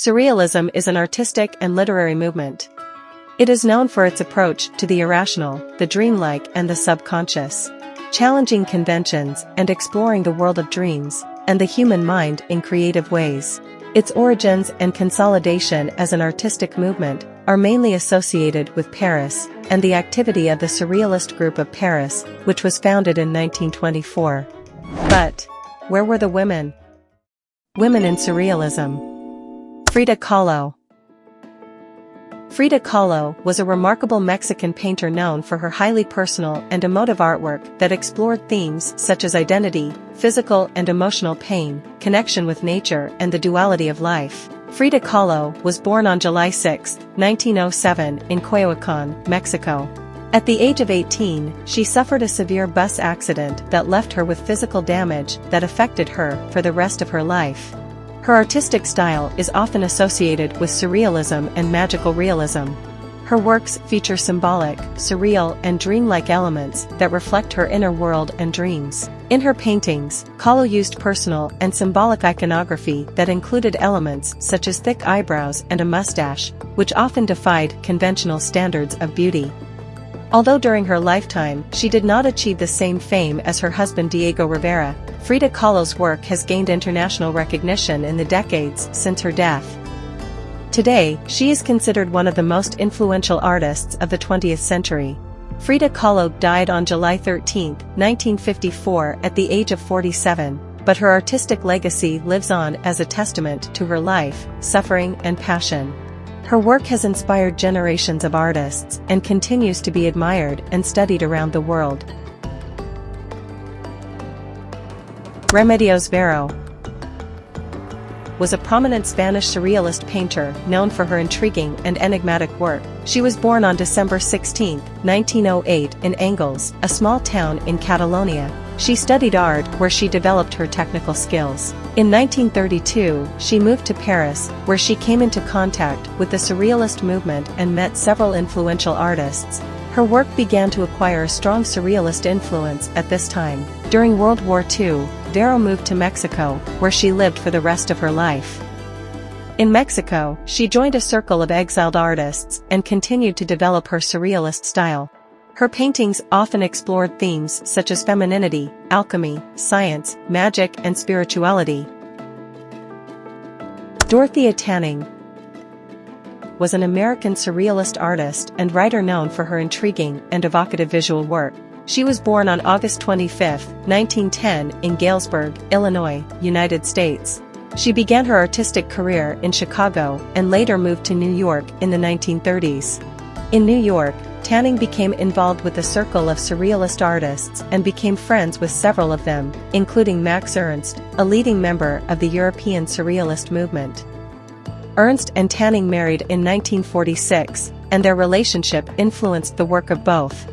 Surrealism is an artistic and literary movement. It is known for its approach to the irrational, the dreamlike, and the subconscious, challenging conventions and exploring the world of dreams and the human mind in creative ways. Its origins and consolidation as an artistic movement are mainly associated with Paris and the activity of the Surrealist group of Paris, which was founded in 1924. But where were the women? Women in Surrealism. Frida Kahlo. Frida Kahlo was a remarkable Mexican painter known for her highly personal and emotive artwork that explored themes such as identity, physical and emotional pain, connection with nature, and the duality of life. Frida Kahlo was born on July 6, 1907, in Coyoacán, Mexico. At the age of 18, she suffered a severe bus accident that left her with physical damage that affected her for the rest of her life. Her artistic style is often associated with surrealism and magical realism. Her works feature symbolic, surreal, and dreamlike elements that reflect her inner world and dreams. In her paintings, Kahlo used personal and symbolic iconography that included elements such as thick eyebrows and a mustache, which often defied conventional standards of beauty. Although during her lifetime she did not achieve the same fame as her husband Diego Rivera, Frida Kahlo's work has gained international recognition in the decades since her death. Today, she is considered one of the most influential artists of the 20th century. Frida Kahlo died on July 13, 1954 at the age of 47, but her artistic legacy lives on as a testament to her life, suffering, and passion. Her work has inspired generations of artists and continues to be admired and studied around the world. Remedios Varo was a prominent Spanish surrealist painter known for her intriguing and enigmatic work. She was born on December 16, 1908 in Angles, a small town in Catalonia. She studied art where she developed her technical skills. In 1932, she moved to Paris, where she came into contact with the surrealist movement and met several influential artists. Her work began to acquire a strong surrealist influence at this time. During World War II, Varo moved to Mexico, where she lived for the rest of her life. In Mexico, she joined a circle of exiled artists and continued to develop her surrealist style. Her paintings often explored themes such as femininity, alchemy, science, magic, and spirituality. Dorothea Tanning was an American surrealist artist and writer known for her intriguing and evocative visual work. She was born on August 25, 1910 in Galesburg, Illinois, United States. She began her artistic career in Chicago and later moved to New York in the 1930s. In New York, Tanning became involved with a circle of surrealist artists and became friends with several of them, including Max Ernst, a leading member of the European Surrealist movement. Ernst and Tanning married in 1946, and their relationship influenced the work of both.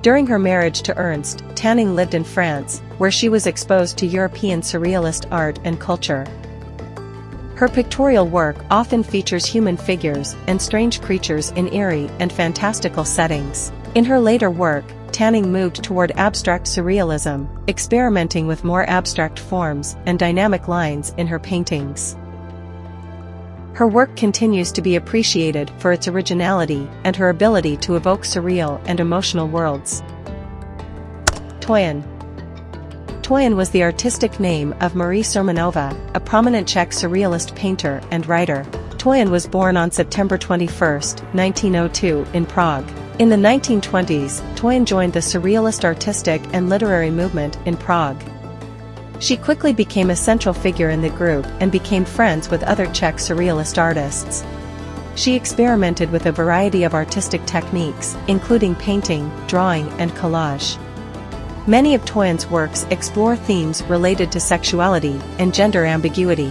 During her marriage to Ernst, Tanning lived in France, where she was exposed to European surrealist art and culture. Her pictorial work often features human figures and strange creatures in eerie and fantastical settings. In her later work, Tanning moved toward abstract surrealism, experimenting with more abstract forms and dynamic lines in her paintings. Her work continues to be appreciated for its originality and her ability to evoke surreal and emotional worlds. Toyen. Toyen was the artistic name of Marie Čermínová, a prominent Czech surrealist painter and writer. Toyen was born on September 21, 1902 in Prague. In the 1920s, Toyen joined the surrealist artistic and literary movement in Prague. She quickly became a central figure in the group and became friends with other Czech surrealist artists. She experimented with a variety of artistic techniques, including painting, drawing, and collage. Many of Toyen's works explore themes related to sexuality and gender ambiguity.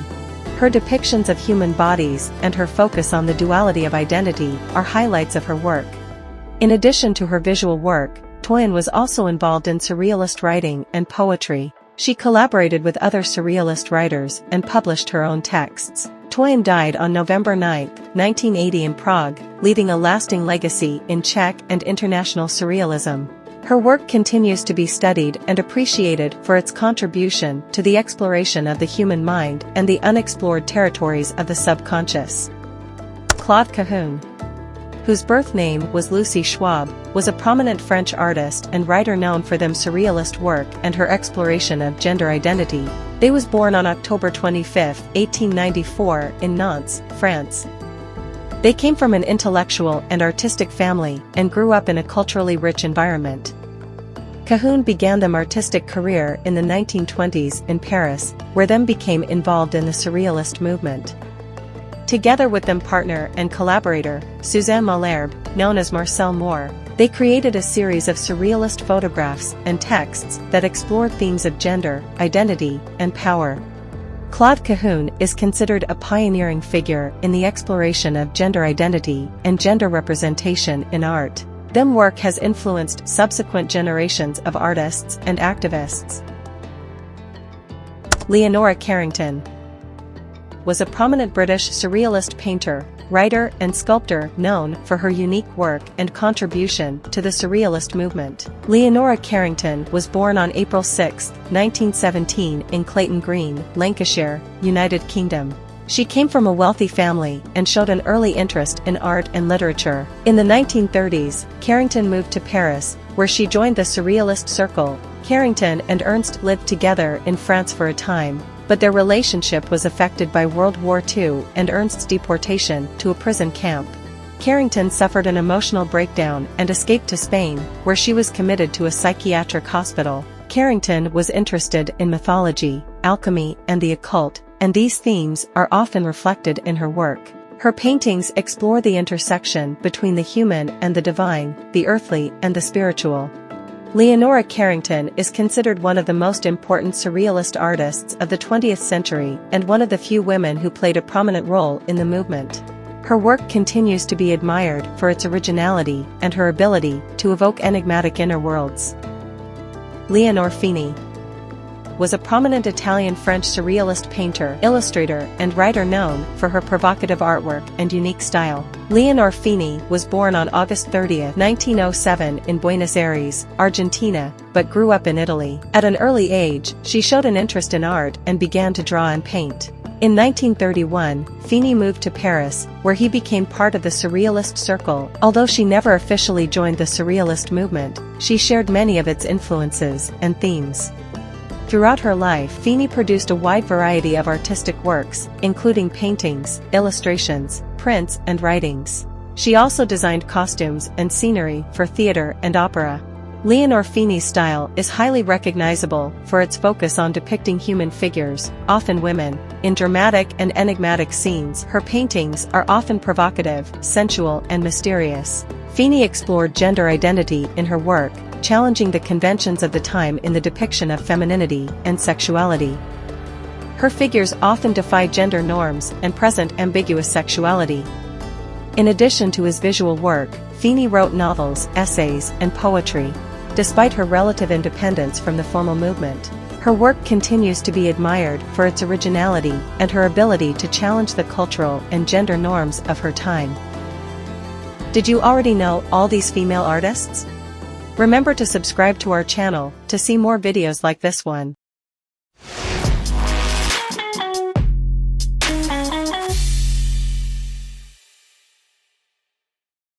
Her depictions of human bodies and her focus on the duality of identity are highlights of her work. In addition to her visual work, Toyen was also involved in surrealist writing and poetry. She collaborated with other surrealist writers and published her own texts. Toyen died on November 9, 1980 in Prague, leaving a lasting legacy in Czech and international surrealism. Her work continues to be studied and appreciated for its contribution to the exploration of the human mind and the unexplored territories of the subconscious. Claude Cahun, whose birth name was Lucy Schwab, was a prominent French artist and writer known for them surrealist work and her exploration of gender identity. They was born on October 25, 1894, in Nantes, France. They came from an intellectual and artistic family and grew up in a culturally rich environment. Cahun began their artistic career in the 1920s in Paris, where they became involved in the surrealist movement. Together with their partner and collaborator, Suzanne Malherbe, known as Marcel Moore, they created a series of surrealist photographs and texts that explored themes of gender, identity, and power. Claude Cahun is considered a pioneering figure in the exploration of gender identity and gender representation in art. Their work has influenced subsequent generations of artists and activists. Leonora Carrington was a prominent British surrealist painter, writer and sculptor known for her unique work and contribution to the surrealist movement. Leonora Carrington was born on April 6, 1917 in Clayton Green, Lancashire, United Kingdom. She came from a wealthy family and showed an early interest in art and literature. In the 1930s, Carrington moved to Paris, where she joined the Surrealist Circle. Carrington and Ernst lived together in France for a time, but their relationship was affected by World War II and Ernst's deportation to a prison camp. Carrington suffered an emotional breakdown and escaped to Spain, where she was committed to a psychiatric hospital. Carrington was interested in mythology, alchemy, and the occult, and these themes are often reflected in her work. Her paintings explore the intersection between the human and the divine, the earthly and the spiritual. Leonora Carrington is considered one of the most important surrealist artists of the 20th century and one of the few women who played a prominent role in the movement. Her work continues to be admired for its originality and her ability to evoke enigmatic inner worlds. Leonor Fini was a prominent Italian-French surrealist painter, illustrator, and writer known for her provocative artwork and unique style. Leonor Fini was born on August 30, 1907 in Buenos Aires, Argentina, but grew up in Italy. At an early age, she showed an interest in art and began to draw and paint. In 1931, Fini moved to Paris, where he became part of the Surrealist Circle. Although she never officially joined the Surrealist movement, she shared many of its influences and themes. Throughout her life, Fini produced a wide variety of artistic works, including paintings, illustrations, prints, and writings. She also designed costumes and scenery for theater and opera. Leonor Fini's style is highly recognizable for its focus on depicting human figures, often women, in dramatic and enigmatic scenes. Her paintings are often provocative, sensual, and mysterious. Fini explored gender identity in her work, challenging the conventions of the time in the depiction of femininity and sexuality. Her figures often defy gender norms and present ambiguous sexuality. In addition to his visual work, Fini wrote novels, essays, and poetry. Despite her relative independence from the formal movement, her work continues to be admired for its originality and her ability to challenge the cultural and gender norms of her time. Did you already know all these female artists? Remember to subscribe to our channel to see more videos like this one.